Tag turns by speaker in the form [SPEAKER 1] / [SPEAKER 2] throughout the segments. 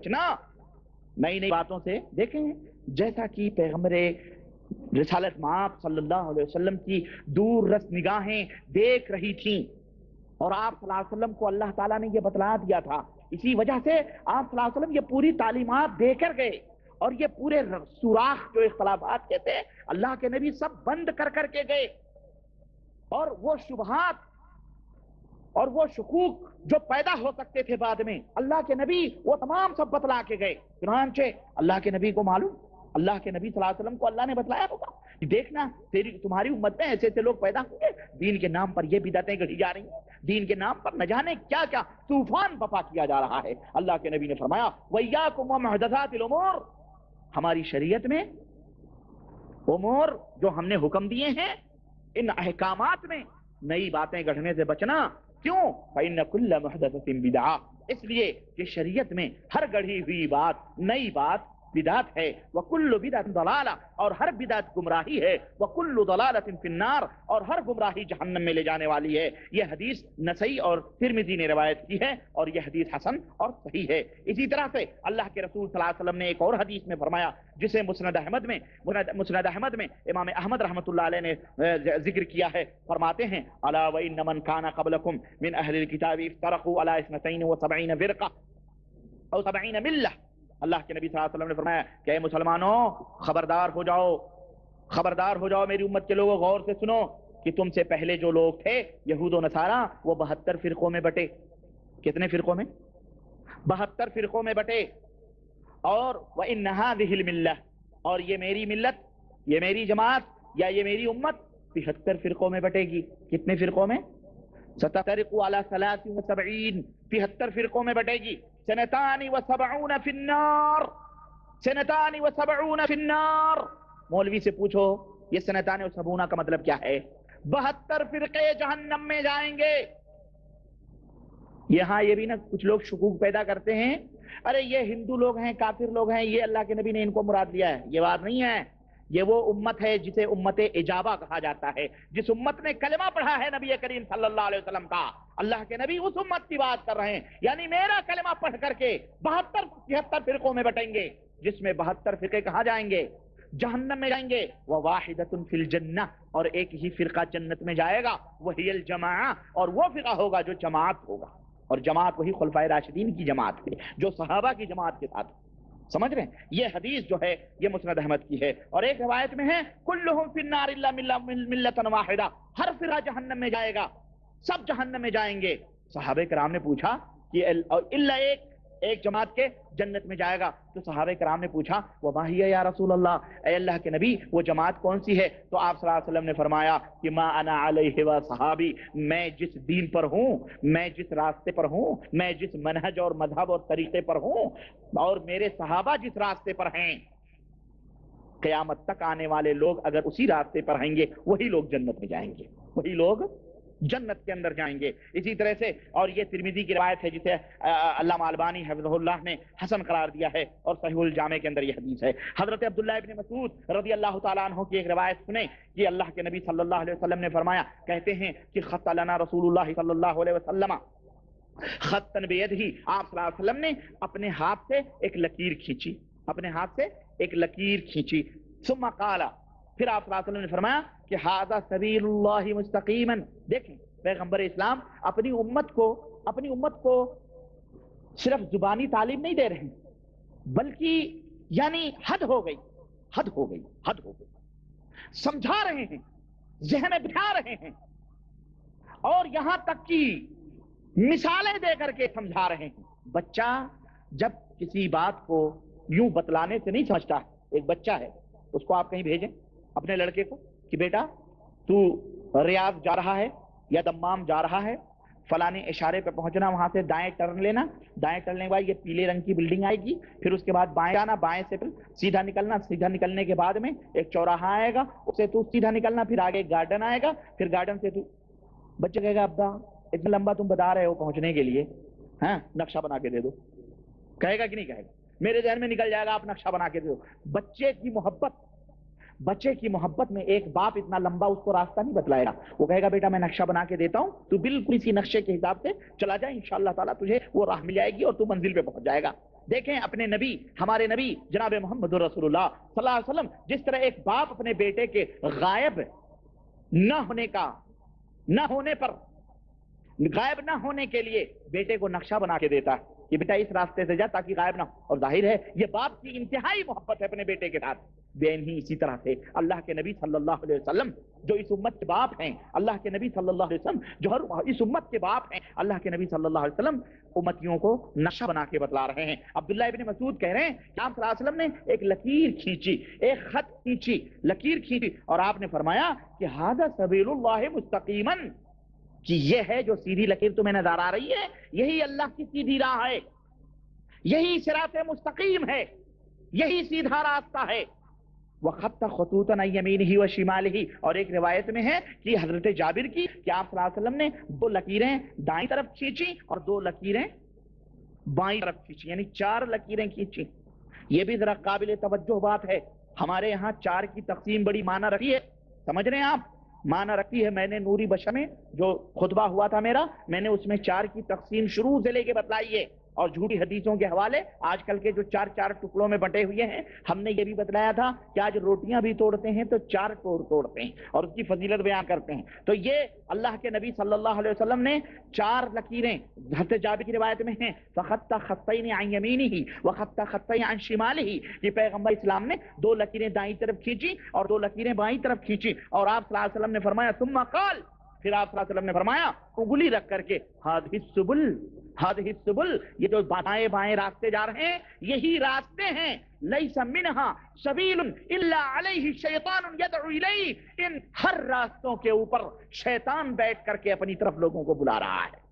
[SPEAKER 1] بچنا نئی نئی باتوں سے. دیکھیں جیسا کہ پیغمبر رسالت مآب صلی اللہ علیہ وسلم کی دور رس نگاہیں دیکھ رہی تھیں اور آپ صلی اللہ علیہ وسلم کو اللہ تعالیٰ نے یہ بتلا دیا تھا. اسی وجہ سے آپ صلی اللہ علیہ وسلم یہ پوری تعلیمات دے کر گئے اور یہ پورے سوراخ جو اختلافات کہتے ہیں اللہ کے نبی سب بند کر کر کے گئے. اور وہ شبہات اور وہ شکوک جو پیدا ہو سکتے تھے بعد میں اللہ کے نبی وہ تمام سب بتلا کے گئے. چنانچہ اللہ کے نبی کو معلوم, اللہ کے نبی صلی اللہ علیہ وسلم کو اللہ نے بتلایا ہوگا دیکھنا تمہاری امت میں ایسے ایسے لوگ پیدا ہوں گے, دین کے نام پر یہ بدعتیں گڑھی جا رہی ہیں, دین کے نام پر نہ جانے کیا کیا طوفان بپا کیا جا رہا ہے. اللہ کے نبی نے فرمایا وَإِيَّاكُمْ وَمُحْدَثَاتِ الْأُمُورِ, ہماری شریعت میں امور جو ہم نے حکم دیے ہیں ان احکامات میں نئی باتیں گڑھنے سے بچنا. کیوں؟ فَإِنَّ كُلَّ مُحْدَثَةٍ بِدْعَةٍ, اس لیے کہ شریعت میں ہر گڑھی ہوئی بات نئی بات بدعت ہے. وَكُلُّ بِدْعَةٍ ضَلَالَةٍ, اور ہر بدعت گمراہی ہے. وَكُلُّ ضَلَالَةٍ فِي النَّارِ, اور ہر گمراہی جہنم میں لے جانے والی ہے. یہ حدیث نسائی اور ترمذی نے روایت کی ہے اور یہ حدیث حسن اور صحیح ہے. اسی طرح سے اللہ کے رسول صلی اللہ علیہ وسلم نے ایک اور حدیث میں فرمایا جسے مسند احمد میں امام احمد رحمۃ اللہ علیہ نے ذکر کیا ہے. فرماتے ہیں الا وان من كان قبلكم من اهل الكتاب افترقوا على 72 فرقه او 70 ملة. اللہ کے نبی صلی اللہ علیہ وسلم نے فرمایا کہ اے مسلمانوں خبردار ہو جاؤ میری امت کے لوگوں, غور سے سنو کہ تم سے پہلے جو لوگ تھے یہود و نصارہ وہ 72 فرقوں میں بٹے. کتنے فرقوں میں؟ 72 فرقوں میں بٹے. اور وَإِنَّ هَذِهِ الْمِلَّةِ, اور یہ میری ملت, یہ میری جماعت یا یہ میری امت 73 فرقوں میں بٹے گی. کتنے فرقوں میں؟ ستفترق على 73, 73 فرقوں میں بٹے گی. 72 فی النار, 72 فی النار. مولوی سے پوچھو یہ 72 کا مطلب کیا ہے؟ 72 فرقے جہنم میں جائیں گے. یہاں یہ بھی نا کچھ لوگ شکوک پیدا کرتے ہیں, ارے یہ ہندو لوگ ہیں, کافر لوگ ہیں, یہ اللہ کے نبی نے ان کو مراد لیا ہے. یہ بات نہیں ہے. یہ وہ امت ہے جسے امت اجابہ کہا جاتا ہے, جس امت نے کلمہ پڑھا ہے نبی کریم صلی اللہ علیہ وسلم کا. اللہ کے نبی اس امت کی بات کر رہے ہیں, یعنی میرا کلمہ پڑھ کر کے 72-73 فرقوں میں بٹیں گے, جس میں 72 فرقے کہاں جائیں گے؟ جہنم میں جائیں گے. وواحدۃ فی الجنہ, اور ایک ہی فرقہ جنت میں جائے گا. وہی الجماعہ, اور وہ فرقہ ہوگا جو جماعت ہوگا, اور جماعت وہی خلفائے راشدین کی جماعت ہے جو صحابہ کی جماعت کے ساتھ. سمجھ رہے ہیں؟ یہ حدیث جو ہے یہ مسند احمد کی ہے. اور ایک روایت میں ہے کلہم فی النار الا ملۃ واحدہ, ہر فرقہ جہنم میں جائے گا, سب جہنم میں جائیں گے. صحابہ کرام نے پوچھا کہ الا ایک جماعت کے جنت میں جائے گا. تو صحابہ کرام نے پوچھا وما ہی یا رسول اللہ, اے اللہ کے نبی وہ جماعت کون سی ہے؟ تو آپ صلی اللہ علیہ وسلم نے فرمایا کہ ما انا علیہ و صحابی, میں جس دین پر ہوں, میں جس راستے پر ہوں, میں جس منہج اور مذہب اور طریقے پر ہوں, اور میرے صحابہ جس راستے پر ہیں, قیامت تک آنے والے لوگ اگر اسی راستے پر رہیں گے وہی لوگ جنت میں جائیں گے, وہی لوگ جنت کے اندر جائیں گے. اسی طرح سے, اور یہ ترمذی کی روایت ہے جسے علامہ البانی حفظہ اللہ نے حسن قرار دیا ہے, اور صحیح الجامع کے اندر یہ حدیث ہے. حضرت عبداللہ ابن مسعود رضی اللہ تعالیٰ عنہ کی ایک روایت سنیں کہ اللہ کے نبی صلی اللہ علیہ وسلم نے فرمایا, کہتے ہیں کہ خط لنا رسول اللہ صلی اللہ علیہ وسلم خطن بیدہی, آپ صلی اللہ علیہ وسلم نے اپنے ہاتھ سے ایک لکیر کھینچی, اپنے ہاتھ سے ایک لکیر کھینچی. ثم قال, پھر آپ صلی اللہ علیہ وسلم نے فرمایا کہ ھذا سبیل اللہ مستقیما. دیکھیں پیغمبر اسلام اپنی امت کو صرف زبانی تعلیم نہیں دے رہے ہیں, بلکہ یعنی حد ہو گئی, سمجھا رہے ہیں, ذہن میں بٹھا رہے ہیں, اور یہاں تک کہ مثالیں دے کر کے سمجھا رہے ہیں. بچہ جب کسی بات کو یوں بتلانے سے نہیں سمجھتا. ایک بچہ ہے, اس کو آپ کہیں بھیجیں اپنے لڑکے کو کہ بیٹا تو ریاض جا رہا ہے یا دمام جا رہا ہے, فلانے اشارے پہ پہنچنا, وہاں سے دائیں ٹرن لینا, دائیں ٹرن کے بعد یہ پیلے رنگ کی بلڈنگ آئے گی, پھر اس کے بعد بائیں جانا, بائیں سے پھر سیدھا نکلنا, سیدھا نکلنے کے بعد میں ایک چوراہا آئے گا, اسے تو سیدھا نکلنا, پھر آگے ایک گارڈن آئے گا, پھر گارڈن سے تو بچہ کہے گا ابا اتنا لمبا تم بتا رہے ہو پہنچنے کے لیے, ہاں نقشہ بنا کے دے دو. کہے گا کہ نہیں کہے گا؟ میرے ذہن میں نکل جائے گا, آپ نقشہ بنا کے دے دو. بچے کی محبت میں ایک باپ اتنا لمبا اس کو راستہ نہیں بتلائے گا. وہ کہے گا بیٹا میں نقشہ بنا کے دیتا ہوں, تو بالکل اسی نقشے کے حساب سے چلا جائے, انشاءاللہ تعالیٰ تجھے وہ راہ مل جائے گی اور تو منزل پہ پہنچ جائے گا. دیکھیں اپنے نبی، ہمارے نبی جناب محمد رسول اللہ صلی اللہ علیہ وسلم جس طرح ایک باپ اپنے بیٹے کے غائب نہ ہونے پر، غائب نہ ہونے کے لیے بیٹے کو نقشہ بنا کے دیتا ہے کہ بیٹا اس راستے سے جا تاکہ غائب نہ ہو، اور ظاہر ہے یہ باپ کی انتہائی محبت ہے اپنے بیٹے کے ساتھ۔ بین ہی اسی طرح سے اللہ کے نبی صلی اللہ علیہ وسلم جو اس امت کے باپ ہیں، اللہ کے نبی صلی اللہ علیہ وسلم جو اس امت کے باپ ہیں، اللہ کے نبی صلی اللہ علیہ وسلم امتیوں کو نقشہ بنا کے بتلا رہے ہیں۔ عبداللہ ابن مسعود کہہ رہے ہیں کہ آپ صلی اللہ علیہ وسلم نے ایک لکیر کھینچی، ایک خط کھینچی، لکیر کھینچی، اور آپ نے فرمایا کہ ھذا سبیل اللہ مستقیما، کہ یہ ہے جو سیدھی لکیر تمہیں نظر آ رہی ہے، یہی اللہ کی سیدھی راہ ہے، یہی صراط مستقیم ہے، یہی سیدھا راستہ ہے۔ وَخَطَّ خُطُوطًا عَنْ يَمِينِهِ وَشِمَالِهِ، اور ایک روایت میں ہے کہ حضرت جابر کی کہ آپ صلی اللہ علیہ وسلم نے 2 لکیریں دائیں طرف کھینچی اور 2 لکیریں بائیں طرف کھینچی، یعنی 4 لکیریں کھینچی۔ یہ بھی ذرا قابل توجہ بات ہے، ہمارے ہاں 4 کی تقسیم بڑی معنی رکھی ہے، سمجھ رہے ہیں آپ؟ معنی رکھی ہے۔ میں نے نوری بشر میں جو خطبہ ہوا تھا میرا، میں نے اس میں 4 کی تقسیم شروع سے لے کے بتلائی ہے، اور جھوٹی حدیثوں کے حوالے آج کل کے جو 4 ٹکڑوں میں بٹے ہوئے ہیں، ہم نے یہ بھی بتلایا تھا کہ آج روٹیاں بھی توڑتے ہیں تو 4 توڑتے ہیں اور اس کی فضیلت بیان کرتے ہیں۔ تو یہ اللہ کے نبی صلی اللہ علیہ وسلم نے 4 لکیریں حضرت جابر کی روایت میں ہیں، فخط خطین عن یمینہ وخط خطین عن شمالہ، یہ پیغمبر اسلام نے 2 لکیریں دائیں طرف کھینچی اور 2 لکیریں بائیں طرف کھینچی، اور آپ صلی اللہ علیہ وسلم نے فرمایا ثم قال، پھر آپ صلی اللہ علیہ وسلم نے فرمایا انگلی رکھ کر کے، ہذہ السبل، ہذہ السبل، یہ جو دائیں بائیں راستے جا رہے ہیں یہی راستے ہیں، لیس منہا سبیل الا علیہ شیطان یدعو الیہ، ان ہر راستوں کے اوپر شیطان بیٹھ کر کے اپنی طرف لوگوں کو بلا رہا ہے،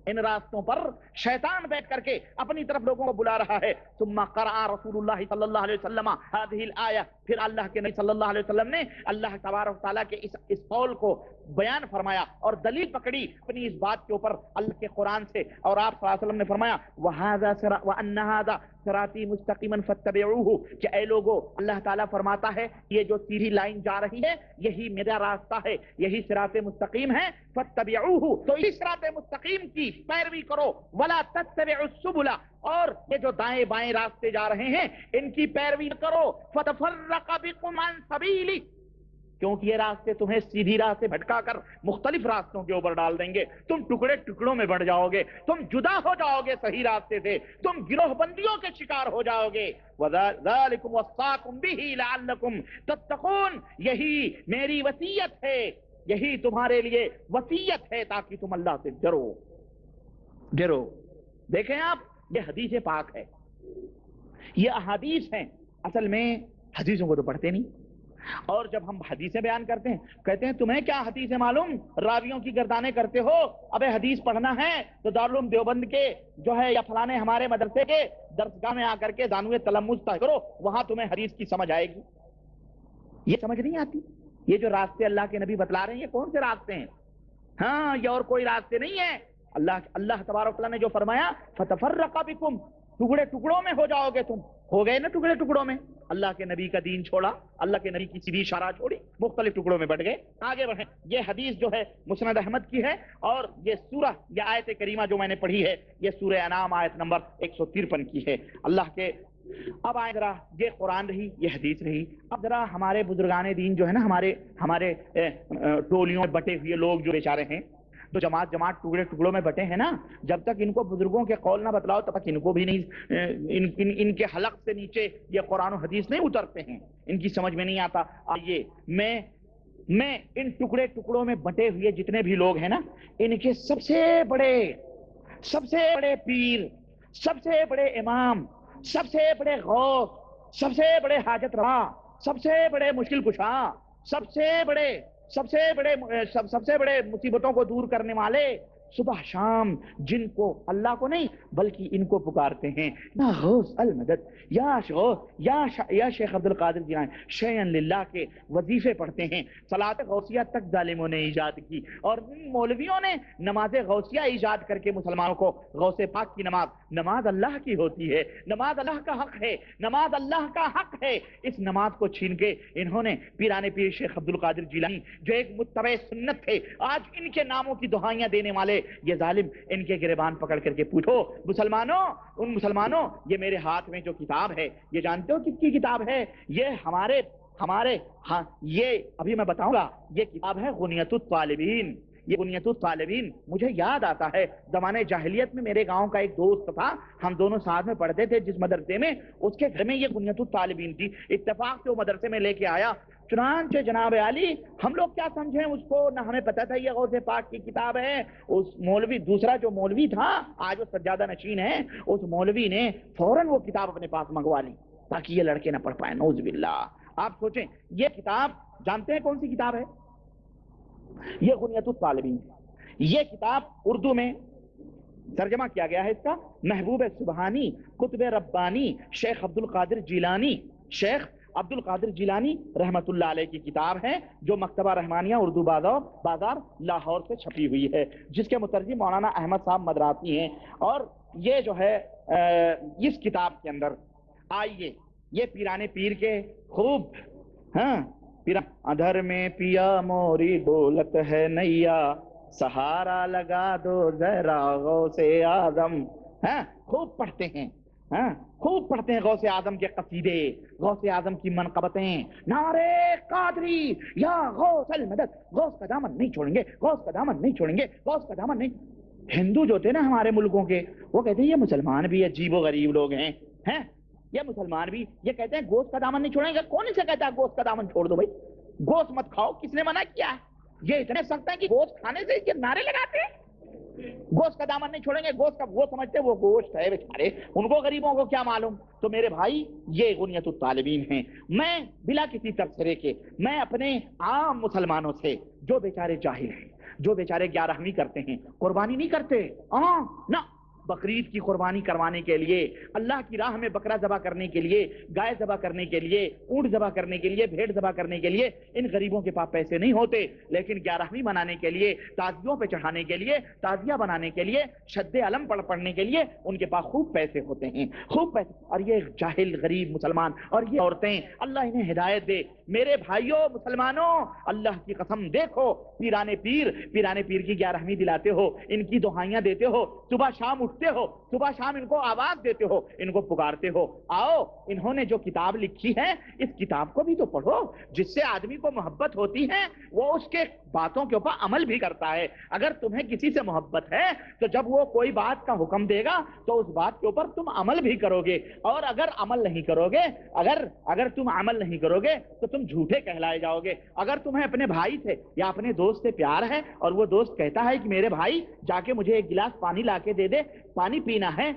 [SPEAKER 1] ان راستوں پر شیطان بیٹھ کر کے اپنی طرف لوگوں کو بلا رہا ہے۔ ثم قرأ رسول اللہ صلی اللہ علیہ وسلم هذه الآیہ، پھر اللہ کے نبی صلی اللہ علیہ وسلم نے اللہ تبارک تعالیٰ کے اس قول کو بیان فرمایا اور دلیل پکڑی اپنی اس بات کے اوپر اللہ کے قرآن سے، اور آپ صلی اللہ علیہ وسلم نے فرمایا وَأَنَّ هَذَا صِرَاطِي مُسْتَقِيمًا فَاتَّبِعُوهُ، کہ اے لوگو اللہ تعالیٰ فرماتا ہے یہ جو سیدھی لائن جا رہی ہے یہی میرا راستہ ہے، یہی صراط مستقیم ہے، فَاتَّبِعُوهُ، تو اس صراط مستقیم کی پیروی کرو، وَلَا تَتَّبِعُوا السُّبُلَ، اور یہ جو دائیں بائیں راستے جا رہے ہیں ان کی پیروی کرو، فَتَفَرَّقَ بِكُمْ عَنْ سَبِيلِهِ، کیونکہ یہ راستے تمہیں سیدھی راہ سے بھٹکا کر مختلف راستوں کے اوپر ڈال دیں گے، تم ٹکڑے ٹکڑوں میں بڑھ جاؤ گے، تم جدا ہو جاؤ گے صحیح راستے سے، تم گروہ بندیوں کے شکار ہو جاؤ گے۔ وَذَلِكُمْ وَصَّاكُمْ بِهِ لَعَلَّكُمْ تَتَّقُونَ، یہی میری وصیت ہے، یہی تمہارے لیے وصیت ہے تاکہ تم اللہ سے ڈرو۔ دیکھیں آپ، یہ حدیث پاک ہے، یہ احادیث ہیں، اصل میں حدیثوں کو تو پڑھتے نہیں، اور جب ہم حدیثیں بیان کرتے ہیں کہتے ہیں تمہیں کیا حدیثیں معلوم، راویوں کی گردانیں کرتے ہو، ابے حدیث پڑھنا ہے تو دارالعلوم دیوبند کے جو ہے یا فلانے ہمارے مدرسے کے درسگاہ میں آ کر کے دانوے تلمذ طے کرو، وہاں تمہیں حدیث کی سمجھ آئے گی۔ یہ سمجھ نہیں آتی، یہ جو راستے اللہ کے نبی بتلا رہے ہیں یہ کون سے راستے ہیں؟ ہاں، یہ اور کوئی راستے نہیں ہے۔ اللہ تبارک تعالیٰ نے جو فرمایا فتفرق بکم، ٹکڑے ٹکڑوں میں ہو جاؤ گے، تم ہو گئے نا ٹکڑے ٹکڑوں میں، اللہ کے نبی کا دین چھوڑا، اللہ کے نبی کی سیدھی شرع چھوڑی، مختلف ٹکڑوں میں بٹ گئے۔ آگے بڑھیں، یہ حدیث جو ہے مسند احمد کی ہے، اور یہ سورہ یا آیت کریمہ جو میں نے پڑھی ہے یہ سورہ انعام آیت نمبر 153 کی ہے۔ اللہ کے اب آئے ذرا، یہ قرآن رہی، یہ حدیث رہی، اب ذرا ہمارے بزرگان دین جو ہے نا، ہمارے ٹولیوں میں بٹے ہوئے لوگ جو بیچارے ہیں، تو جماعت ٹکڑے ٹکڑوں میں بٹے ہیں نا، جب تک ان کو بزرگوں کے قول نہ بتلاؤ تب تک ان کو بھی نہیں، ان کے حلق سے نیچے یہ قرآن و حدیث نہیں اترتے ہیں، ان کی سمجھ میں نہیں آتا۔ آئیے میں ان ٹکڑے ٹکڑوں میں بٹے ہوئے جتنے بھی لوگ ہیں نا، ان کے سب سے بڑے پیر، سب سے بڑے امام، سب سے بڑے غوث، سب سے بڑے حاجت روا، سب سے بڑے مشکل کشا، سب سے بڑے مصیبتوں کو دور کرنے والے، صبح شام جن کو اللہ کو نہیں بلکہ ان کو پکارتے ہیں، یا غوث المدد، یا شیخ عبد القادر جیلانی، شیئن للہ کے وظیفے پڑھتے ہیں، صلاۃ غوثیہ تک ظالموں نے ایجاد کی، اور مولویوں نے نماز غوثیہ ایجاد کر کے مسلمانوں کو غوث پاک کی نماز اللہ کی ہوتی ہے، نماز اللہ کا حق ہے، نماز اللہ کا حق ہے، اس نماز کو چھین کے انہوں نے پیران پیر شیخ عبد القادر جیلانی جو ایک متبع سنت تھے، آج ان کے ناموں کی دہائیاں دینے والے ہے یہ ظالم، ان کے گریبان پکڑ کر کے پوچھو مسلمانوں، ان مسلمانوں یہ میرے ہاتھ میں جو کتاب ہے یہ جانتے ہو کس کی کتاب ہے؟ یہ ہمارے ہاں یہ ابھی میں بتاؤں گا، یہ کتاب ہے غنیۃ الطالبین۔ یہ غنیۃ الطالبین مجھے یاد آتا ہے زمانے جاہلیت میں میرے گاؤں کا ایک دوست تھا، ہم دونوں ساتھ میں پڑھتے تھے جس مدرسے میں، اس کے گھر میں یہ غنیۃ الطالبین تھی، اتفاق سے وہ مدرسے میں لے کے آیا۔ چنانچہ جناب عالی ہم لوگ کیا سمجھیں اس کو، نہ ہمیں پتا تھا یہ غوث پاک کی کتاب ہے۔ اس مولوی، دوسرا جو مولوی تھا آج وہ سجادہ نشین ہے، اس مولوی نے فوراً وہ کتاب اپنے پاس منگوا لی تاکہ یہ لڑکے نہ پڑھ پائیں، نعوذ باللہ۔ آپ سوچیں یہ کتاب جانتے ہیں کون سی کتاب ہے؟ یہ غنیۃ الطالبین۔ یہ کتاب اردو میں ترجمہ کیا گیا ہے، اس کا محبوب سبحانی قطب ربانی شیخ عبد القادر جیلانی، شیخ عبد القادر جیلانی رحمت اللہ علیہ کی کتاب ہے، جو مکتبہ رحمانیہ اردو بازار لاہور سے چھپی ہوئی ہے، جس کے مترجم مولانا احمد صاحب مدراسی ہیں۔ اور یہ جو ہے اس کتاب کے اندر آئیے یہ پیران پیر کے خوب ادھر میں پیا موری دولت ہے نیا، سہارا لگا دو ذرا غوث اعظم، خوب پڑھتے ہیں، خوب پڑھتے ہیں غوث اعظم کے قصیدے، غوث اعظم کی منقبتیں، نعرے قادری یا غوث المدد، غوث کا دامن نہیں چھوڑیں گے، غوث کا دامن نہیں چھوڑیں گے، غوث کا دامن نہیں۔ ہندو جو تھے نا ہمارے ملکوں کے، وہ کہتے ہیں یہ مسلمان بھی عجیب و غریب لوگ ہیں، یہ مسلمان بھی یہ کہتے ہیں گوشت کا دامن نہیں چھوڑیں گے۔ کون اسے کہتا ہے گوشت کا دامن چھوڑ دو بھائی، گوشت مت کھاؤ، کس نے منع کیا ہے؟ یہ اتنے سخت ہیں کہ گوشت کھانے سے یہ نعرے لگاتے ہیں گوشت کا دامن نہیں چھوڑیں گے، گوشت کا وہ سمجھتے وہ گوشت ہے بیچارے، ان کو غریبوں کو کیا معلوم۔ تو میرے بھائی یہ غنیۃ الطالبین ہیں۔ میں بلا کسی تبصرے کے میں اپنے عام مسلمانوں سے جو بیچارے جاہل ہیں، جو بیچارے گیارہویں کرتے ہیں، قربانی نہیں کرتے، نہ بقرعید کی قربانی کروانے کے لیے، اللہ کی راہ میں بکرا ذبح کرنے کے لیے، گائے ذبح کرنے کے لیے، اونٹ ذبح کرنے کے لیے، بھیڑ ذبح کرنے کے لیے ان غریبوں کے پاس پیسے نہیں ہوتے، لیکن گیارہویں منانے کے لیے، تعزیوں پہ چڑھانے کے لیے، تعزیہ بنانے کے لیے، شد علم پڑھنے کے لیے ان کے پاس خوب پیسے ہوتے ہیں، خوب پیسے۔ اور یہ جاہل غریب مسلمان اور یہ عورتیں، اللہ انہیں ہدایت دے۔ میرے بھائیوں مسلمانوں، اللہ کی قسم دیکھو پیران پیر کی گیارہویں دلاتے ہو، ان کی دعائیاں دیتے ہو، صبح شام اٹھتے ہو، صبح شام ان کو آواز دیتے ہو، ان کو پکارتے ہو، آؤ انہوں نے جو کتاب لکھی ہے اس کتاب کو بھی تو پڑھو، جس سے آدمی کو محبت ہوتی ہے وہ اس کے باتوں کے اوپر عمل بھی کرتا ہے۔ اگر تمہیں کسی سے محبت ہے تو جب وہ کوئی بات کا حکم دے گا تو اس بات کے اوپر تم عمل بھی کرو گے، اور اگر عمل نہیں کرو گے، اگر تم عمل نہیں کرو گے تو تم جھوٹے کہلائے جاؤ گے۔ اگر تمہیں اپنے بھائی سے یا اپنے دوست سے پیار ہے اور وہ دوست کہتا ہے کہ میرے بھائی جا کے مجھے ایک گلاس پانی لا کے دے دے، پانی پینا ہے،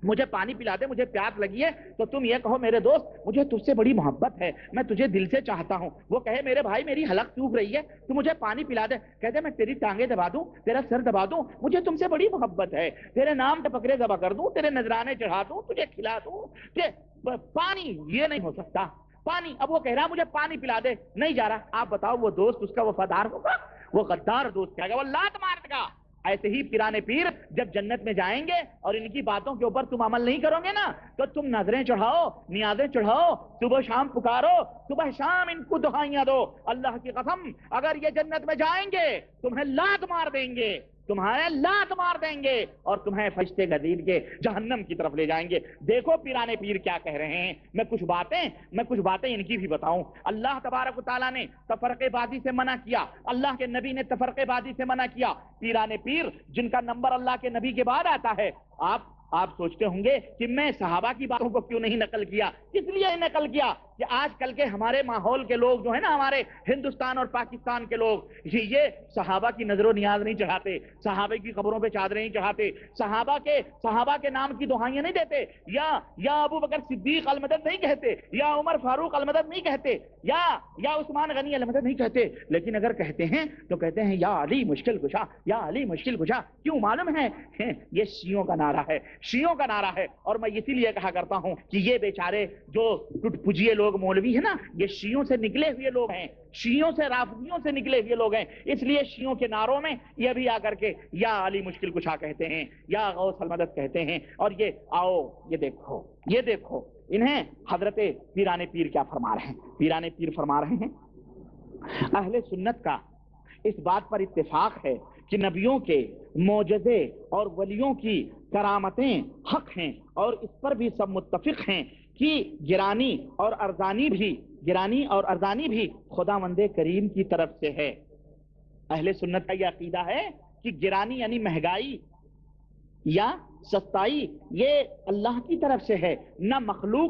[SPEAKER 1] مجھے پانی پلا دے، مجھے پیاس لگی ہے، تو تم یہ کہو میرے دوست مجھے تجھ سے بڑی محبت ہے، میں تجھے دل سے چاہتا ہوں۔ وہ کہے میرے بھائی میری حلق سوکھ رہی ہے، تو مجھے پانی پلا دے، کہتے میں تیری ٹانگیں دبا دوں، تیرا سر دبا دوں، مجھے تم سے بڑی محبت ہے، تیرے نام پہ بکرے ذبح کر دوں، تیرے نذرانے چڑھا دوں، تجھے کھلا دوں، پانی یہ نہیں ہو سکتا، پانی۔ اب وہ کہہ رہا مجھے پانی پلا دے، نہیں جا رہا۔ آپ بتاؤ وہ دوست اس کا وفادار ہوگا؟ وہ غدار دوست کہے گا، وہ لات مار دے گا۔ ایسے ہی پیران پیر جب جنت میں جائیں گے اور ان کی باتوں کے اوپر تم عمل نہیں کرو گے نا تو تم نظریں چڑھاؤ، نیازیں چڑھاؤ، صبح شام پکارو، صبح شام ان کو دعائیاں دو، اللہ کی قسم اگر یہ جنت میں جائیں گے تمہیں لات مار دیں گے، تمہیں لات مار دیں گے اور تمہیں فرشتے گھسیٹ کے جہنم کی طرف لے جائیں گے۔ دیکھو پیران پیر کیا کہہ رہے ہیں۔ میں کچھ باتیں ان کی بھی بتاؤں۔ اللہ تبارک و تعالیٰ نے تفرقے بازی سے منع کیا، اللہ کے نبی نے تفرقے بازی سے منع کیا۔ پیران پیر جن کا نمبر اللہ کے نبی کے بعد آتا ہے، آپ سوچتے ہوں گے کہ میں صحابہ کی باتوں کو کیوں نہیں نقل کیا؟ اس لیے نقل کیا کہ آج کل کے ہمارے ماحول کے لوگ جو ہے نا، ہمارے ہندوستان اور پاکستان کے لوگ یہ صحابہ کی نظر و نیاز نہیں چڑھاتے، صحابہ کی قبروں پہ چادریں نہیں چڑھاتے، صحابہ کے نام کی دعائیاں نہیں دیتے، یا ابو بکر صدیق المدد نہیں کہتے، یا عمر فاروق المدد نہیں کہتے، یا عثمان غنی المدد نہیں کہتے، لیکن اگر کہتے ہیں تو کہتے ہیں یا علی مشکل کشا، یا علی مشکل کشا۔ کیوں؟ معلوم ہے یہ شیعوں کا نعرہ ہے، شیعوں کا نعرہ ہے۔ اور میں اسی لیے کہا کرتا ہوں کہ یہ بیچارے جو ٹٹ پجیے لوگ مولوی ہیں نا، یہ شیعوں سے نکلے ہوئے لوگ ہیں، شیعوں سے رافضیوں سے نکلے ہوئے لوگ ہیں، اس لیے شیعوں کے نعروں میں یہ بھی آ کر کے یا علی مشکل کشا کہتے ہیں، یا غوث المدد کہتے ہیں۔ اور یہ آؤ یہ دیکھو انہیں حضرت پیران پیر کیا فرما رہے ہیں۔ پیران پیر فرما رہے ہیں اہل سنت کا اس بات پر اتفاق ہے کہ نبیوں کے معجزے اور ولیوں کی کرامتیں حق ہیں، اور اس پر بھی سب متفق ہیں کہ گرانی اور ارزانی بھی خداوند کریم کی طرف سے ہے۔ اہل سنت کا یہ عقیدہ ہے کہ گرانی یعنی مہنگائی یا سستائی یہ اللہ کی طرف سے ہے، نہ مخلوق